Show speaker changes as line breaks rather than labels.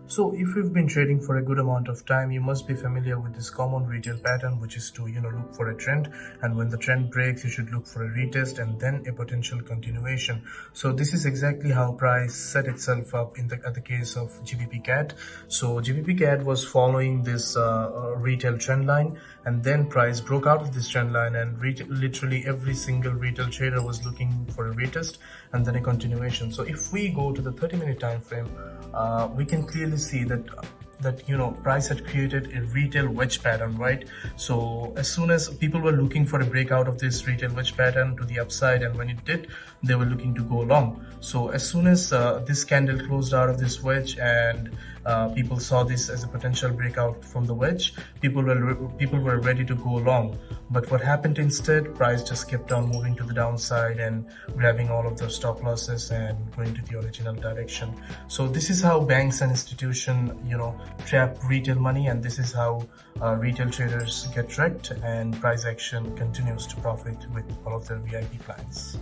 So if you've been trading for a good amount of time, you must be familiar with this common retail pattern, which is to look for a trend, and when the trend breaks you should look for a retest and then a potential continuation. So this is exactly how price set itself up at the case of GBPCAD. So GBPCAD was following this retail trend line, and then price broke out of this trend line, and literally every single retail trader was looking for a retest and then a continuation. So if we go to the 30-minute time frame, we can clearly see that price had created a retail wedge pattern, right? So as soon as people were looking for a breakout of this retail wedge pattern to the upside, and when it did, they were looking to go long. So as soon as this candle closed out of this wedge and people saw this as a potential breakout from the wedge, people were ready to go long. But what happened instead, price just kept on moving to the downside and grabbing all of their stop losses and going to the original direction. So this is how banks and institutions trap retail money, and this is how retail traders get wrecked, and price action continues to profit with all of their VIP clients.